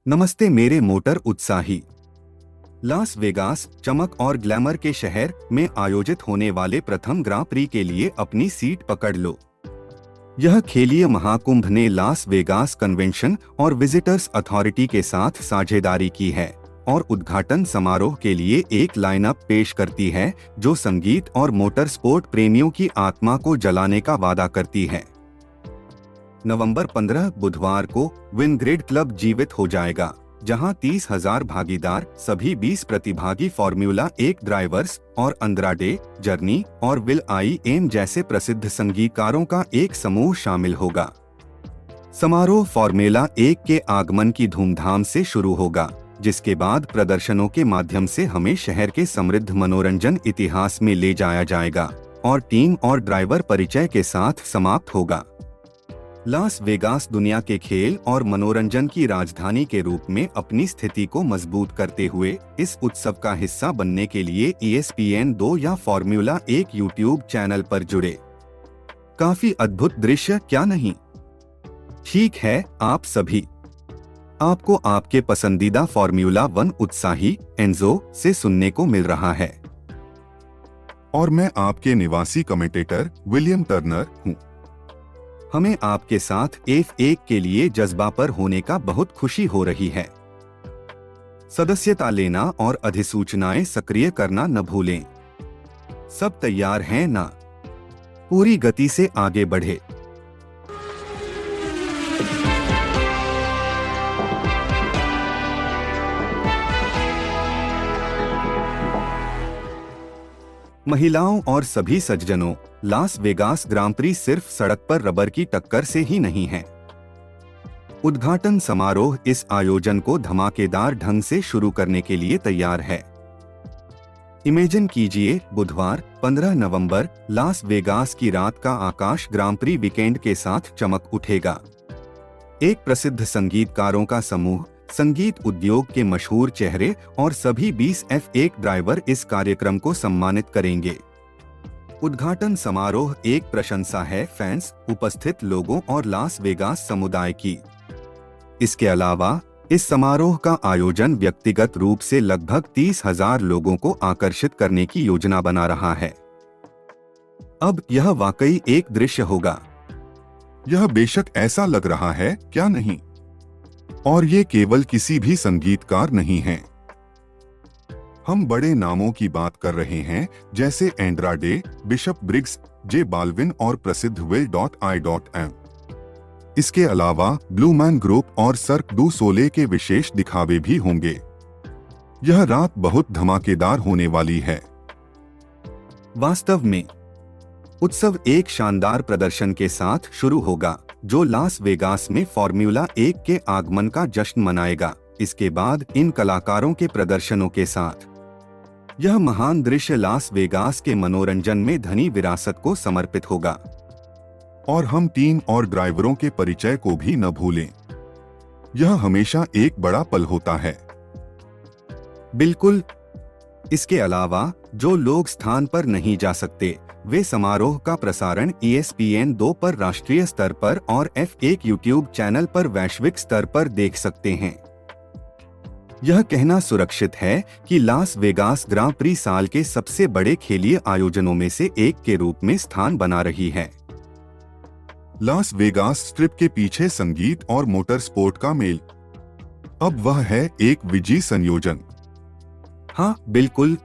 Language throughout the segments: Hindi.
नमस्ते मेरे मोटर उत्साही। लास वेगास चमक और ग्लैमर के शहर में आयोजित होने वाले प्रथम ग्रां प्री के लिए अपनी सीट पकड़ लो। यह खेलीय महाकुंभ ने लास वेगास कन्वेंशन और विजिटर्स अथॉरिटी के साथ साझेदारी की है और उद्घाटन समारोह के लिए एक लाइनअप पेश करती है जो संगीत और मोटर स्पोर्ट प्रेमियों की आत्मा को जलाने का वादा करती है। नवंबर 15 बुधवार को विनग्रिड क्लब जीवित हो जाएगा, जहां 30,000 भागीदार, सभी 20 प्रतिभागी फॉर्मूला 1 ड्राइवर्स और अंद्राडे, जर्नी और विल आई एम जैसे प्रसिद्ध संगीतकारों का एक समूह शामिल होगा। समारोह फॉर्मूला 1 के आगमन की धूमधाम से शुरू होगा, जिसके बाद प्रदर्शनों के माध्यम से हमें शहर के समृद्ध मनोरंजन इतिहास में ले जाया जाएगा और टीम और ड्राइवर परिचय के साथ समाप्त होगा। लास वेगास दुनिया के खेल और मनोरंजन की राजधानी के रूप में अपनी स्थिति को मजबूत करते हुए इस उत्सव का हिस्सा बनने के लिए ESPN 2 या फॉर्मूला 1 यूट्यूब चैनल पर जुड़े। काफी अद्भुत दृश्य, क्या नहीं? ठीक है, आप सभी। आपको आपके पसंदीदा फॉर्मूला 1 उत्साही एंजो से सुनने को मिल रहा है। और मैं आपके निवासी कमेंटेटर विलियम टर्नर हूँ। हमें आपके साथ F1 के लिए जज्बा पर होने का बहुत खुशी हो रही है। सदस्यता लेना और अधिसूचनाएं सक्रिय करना न भूलें। सब तैयार हैं ना? पूरी गति से आगे बढ़े। महिलाओं और सभी सज्जनों, लास वेगास ग्रां प्री सिर्फ सड़क पर रबर की टक्कर से ही नहीं है। उद्घाटन समारोह इस आयोजन को धमाकेदार ढंग से शुरू करने के लिए तैयार है। इमेजिन कीजिए, बुधवार 15 नवंबर लास वेगास की रात का आकाश ग्रां प्री वीकेंड के साथ चमक उठेगा। एक प्रसिद्ध संगीतकारों का समूह, संगीत उद्योग के मशहूर चेहरे और सभी 20 F1 ड्राइवर इस कार्यक्रम को सम्मानित करेंगे। उद्घाटन समारोह एक प्रशंसा है फैंस, उपस्थित लोगों और लास वेगास समुदाय की। इसके अलावा इस समारोह का आयोजन व्यक्तिगत रूप से लगभग 30,000 लोगों को आकर्षित करने की योजना बना रहा है। अब यह वाकई एक दृश्य होगा। यह बेशक ऐसा लग रहा है, क्या नहीं? और ये केवल किसी भी संगीतकार नहीं हैं। हम बड़े नामों की बात कर रहे हैं, जैसे एंड्राडे, बिशप ब्रिग्स, जे बाल्विन और प्रसिद्ध will.i.am। इसके अलावा ब्लू मैन ग्रुप और सर्क डू सोले के विशेष दिखावे भी होंगे। यह रात बहुत धमाकेदार होने वाली है। वास्तव में उत्सव एक शानदार प्रदर्शन के साथ शुरू होगा, जो लास वेगास में फॉर्मूला 1 के आगमन का जश्न मनाएगा। इसके बाद इन कलाकारों के प्रदर्शनों के साथ यह महान दृश्य लास वेगास के मनोरंजन में धनी विरासत को समर्पित होगा। और हम टीम और ड्राइवरों के परिचय को भी न भूलें। यह हमेशा एक बड़ा पल होता है। बिल्कुल। इसके अलावा जो लोग स्थान पर नहीं जा सकते, वे समारोह का प्रसारण ESPN 2 पर राष्ट्रीय स्तर पर और F1 यूट्यूब चैनल पर वैश्विक स्तर पर देख सकते हैं। यह कहना सुरक्षित है कि लास वेगास ग्रां प्री साल के सबसे बड़े खेलीय आयोजनों में से एक के रूप में स्थान बना रही है। लास वेगास स्ट्रिप के पीछे संगीत और मोटर स्पोर्ट का मेल, अब वह है एक विजयी संयोजन। हाँ बिल्कुल।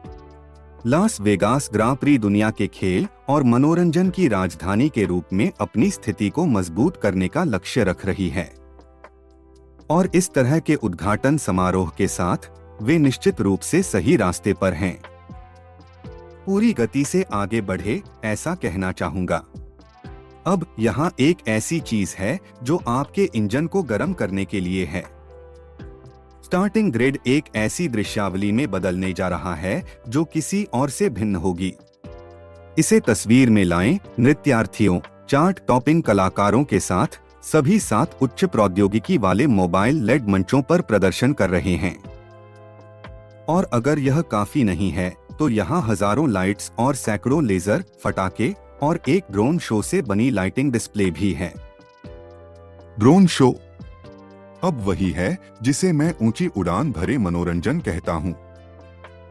लास वेगास ग्रां प्री दुनिया के खेल और मनोरंजन की राजधानी के रूप में अपनी स्थिति को मजबूत करने का लक्ष्य रख रही है। और इस तरह के उद्घाटन समारोह के साथ वे निश्चित रूप से सही रास्ते पर हैं। पूरी गति से आगे बढ़े, ऐसा कहना चाहूंगा। अब यहाँ एक ऐसी चीज है जो आपके इंजन को गर्म करने के लिए है। स्टार्टिंग ग्रिड एक ऐसी दृश्यावली में बदलने जा रहा है जो किसी और से भिन्न होगी। इसे तस्वीर में लाएं, नृत्यार्थियों, चार्ट टॉपिंग कलाकारों के साथ सभी 7 उच्च प्रौद्योगिकी वाले मोबाइल लेड मंचों पर प्रदर्शन कर रहे हैं। और अगर यह काफी नहीं है, तो यहाँ हजारों लाइट्स और सैकड़ों लेजर, फटाके और एक ड्रोन शो से बनी लाइटिंग डिस्प्ले भी है। ड्रोन शो, अब वही है जिसे मैं ऊंची उड़ान भरे मनोरंजन कहता हूं।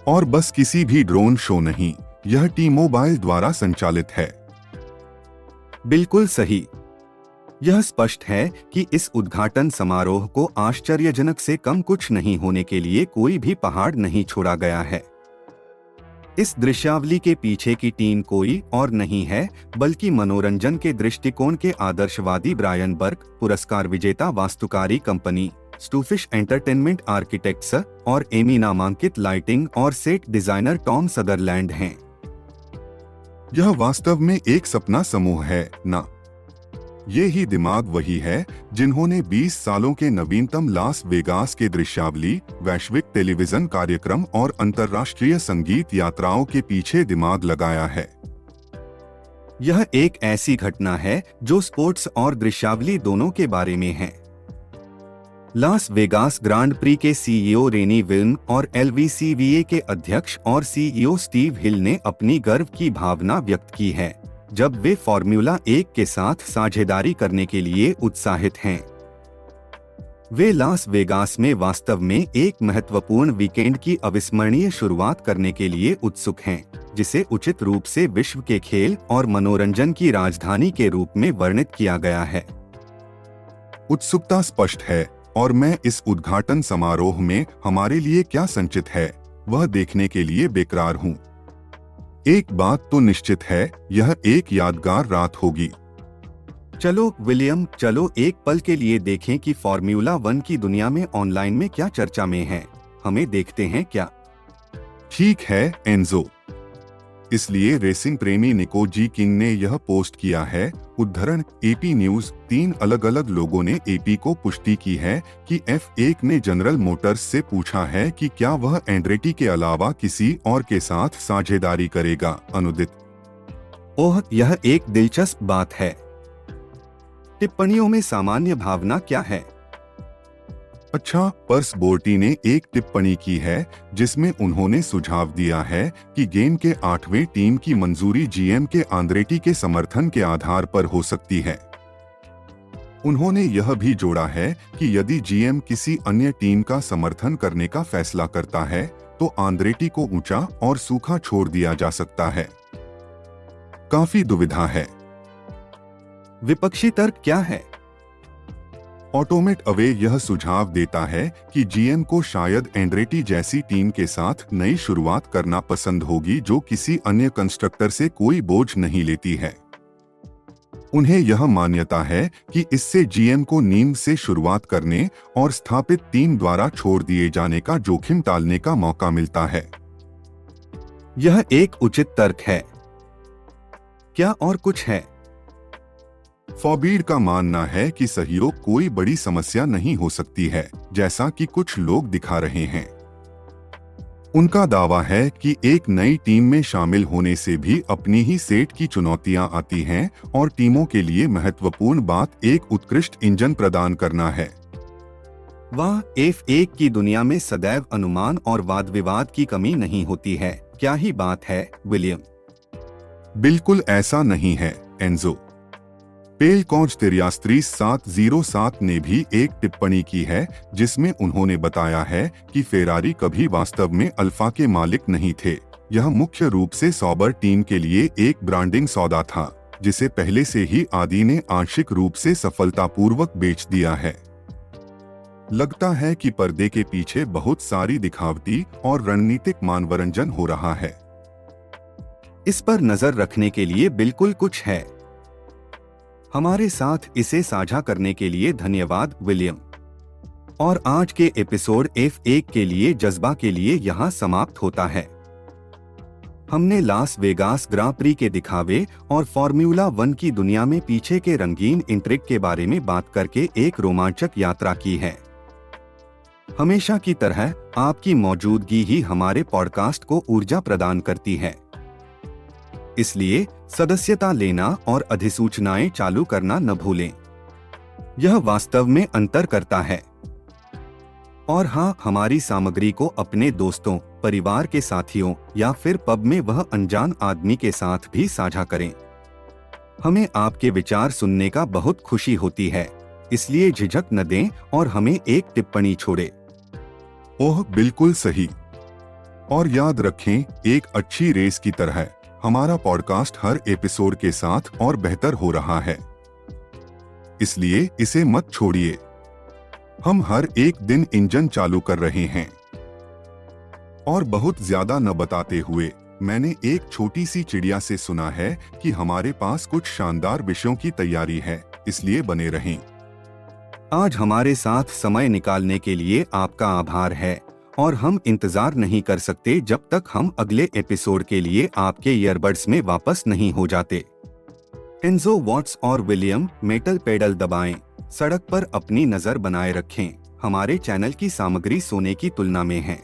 और बस किसी भी ड्रोन शो नहीं, यह टी-मोबाइल द्वारा संचालित है। बिल्कुल सही। यह स्पष्ट है कि इस उद्घाटन समारोह को आश्चर्यजनक से कम कुछ नहीं होने के लिए कोई भी पहाड़ नहीं छोड़ा गया है। इस दृश्यावली के पीछे की टीम कोई और नहीं है बल्कि मनोरंजन के दृष्टिकोण के आदर्शवादी ब्रायन बर्क, पुरस्कार विजेता वास्तुकारी कंपनी स्टूफिश एंटरटेनमेंट आर्किटेक्ट्स और एमी नामांकित लाइटिंग और सेट डिजाइनर टॉम सदरलैंड हैं। यह वास्तव में एक सपना समूह है ना? ये ही दिमाग वही है जिन्होंने 20 सालों के नवीनतम लास वेगास के दृश्यावली, वैश्विक टेलीविजन कार्यक्रम और अंतर्राष्ट्रीय संगीत यात्राओं के पीछे दिमाग लगाया है। यह एक ऐसी घटना है जो स्पोर्ट्स और दृश्यावली दोनों के बारे में है। लास वेगास ग्रांड प्री के सीईओ रेनी विल्म और LVCVA के अध्यक्ष और सीईओ स्टीव हिल ने अपनी गर्व की भावना व्यक्त की है जब वे फॉर्मूला 1 के साथ साझेदारी करने के लिए उत्साहित हैं। वे लास वेगास में वास्तव में एक महत्वपूर्ण वीकेंड की अविस्मरणीय शुरुआत करने के लिए उत्सुक हैं, जिसे उचित रूप से विश्व के खेल और मनोरंजन की राजधानी के रूप में वर्णित किया गया है। उत्सुकता स्पष्ट है और मैं इस उद्घाटन समारोह में हमारे लिए क्या संचित है वह देखने के लिए बेकरार हूँ। एक बात तो निश्चित है, यह एक यादगार रात होगी। चलो विलियम, चलो एक पल के लिए देखें कि फॉर्मूला 1 की दुनिया में ऑनलाइन में क्या चर्चा में है। हमें देखते हैं क्या? ठीक है एंजो। इसलिए रेसिंग प्रेमी निको जी किंग ने यह पोस्ट किया है। उद्धरण AP न्यूज। 3 अलग अलग लोगों ने AP को पुष्टि की है कि F1 ने जनरल मोटर्स से पूछा है कि क्या वह एंड्रेटी के अलावा किसी और के साथ साझेदारी करेगा। अनुदित। ओह, यह एक दिलचस्प बात है। टिप्पणियों में सामान्य भावना क्या है? अच्छा, पर्स बोर्टी ने एक टिप्पणी की है जिसमें उन्होंने सुझाव दिया है कि गेम के 8वें टीम की मंजूरी GM के आंद्रेटी के समर्थन के आधार पर हो सकती है। उन्होंने यह भी जोड़ा है कि यदि GM किसी अन्य टीम का समर्थन करने का फैसला करता है तो आंद्रेटी को ऊंचा और सूखा छोड़ दिया जा सकता है। काफी दुविधा है। विपक्षी तर्क क्या है? ऑटोमेट अवे यह सुझाव देता है कि GM को शायद एंड्रेटी जैसी टीम के साथ नई शुरुआत करना पसंद होगी जो किसी अन्य कंस्ट्रक्टर से कोई बोझ नहीं लेती है। उन्हें यह मान्यता है कि इससे GM को नींव से शुरुआत करने और स्थापित टीम द्वारा छोड़ दिए जाने का जोखिम टालने का मौका मिलता है। यह एक उचित तर्क है। क्या और कुछ है? फॉबीड का मानना है कि सहयोग कोई बड़ी समस्या नहीं हो सकती है, जैसा कि कुछ लोग दिखा रहे हैं। उनका दावा है कि एक नई टीम में शामिल होने से भी अपनी ही सेट की चुनौतियां आती हैं और टीमों के लिए महत्वपूर्ण बात एक उत्कृष्ट इंजन प्रदान करना है। वाह, F1 की दुनिया में सदैव अनुमान और वाद विवाद की कमी नहीं होती है। क्या ही बात है विलियम। बिल्कुल ऐसा नहीं है एंजो। पेलकॉन्च 73707 ने भी एक टिप्पणी की है जिसमें उन्होंने बताया है कि फेरारी कभी वास्तव में अल्फा के मालिक नहीं थे। यह मुख्य रूप से सॉबर टीम के लिए एक ब्रांडिंग सौदा था जिसे पहले से ही आदि ने आंशिक रूप से सफलतापूर्वक बेच दिया है। लगता है कि पर्दे के पीछे बहुत सारी दिखावटी और रणनीतिक मनोरंजन हो रहा है। इस पर नजर रखने के लिए बिल्कुल कुछ है। हमारे साथ इसे साझा करने के लिए धन्यवाद विलियम। और आज के एपिसोड F1 के लिए जज्बा के लिए यहाँ समाप्त होता है। हमने लास वेगास ग्रां प्री के दिखावे और फॉर्मूला 1 की दुनिया में पीछे के रंगीन इंट्रिग के बारे में बात करके एक रोमांचक यात्रा की है। हमेशा की तरह आपकी मौजूदगी ही हमारे पॉडकास्ट को ऊर्जा प्रदान करती है। इसलिए सदस्यता लेना और अधिसूचनाएं चालू करना न भूलें। यह वास्तव में अंतर करता है। और हाँ, हमारी सामग्री को अपने दोस्तों, परिवार के साथियों या फिर पब में वह अनजान आदमी के साथ भी साझा करें। हमें आपके विचार सुनने का बहुत खुशी होती है। इसलिए झिझक न दें और हमें एक टिप्पणी छोड़े। ओह बिल्कुल सही। और याद रखें, एक अच्छी रेस की तरह हमारा पॉडकास्ट हर एपिसोड के साथ और बेहतर हो रहा है, इसलिए इसे मत छोड़िए। हम हर एक दिन इंजन चालू कर रहे हैं। और बहुत ज्यादा न बताते हुए, मैंने एक छोटी सी चिड़िया से सुना है कि हमारे पास कुछ शानदार विषयों की तैयारी है, इसलिए बने रहें। आज हमारे साथ समय निकालने के लिए आपका आभार है और हम इंतजार नहीं कर सकते जब तक हम अगले एपिसोड के लिए आपके ईयरबड्स में वापस नहीं हो जाते। एंजो वॉट्स और विलियम मेटल पेडल दबाएं, सड़क पर अपनी नजर बनाए रखें। हमारे चैनल की सामग्री सोने की तुलना में है।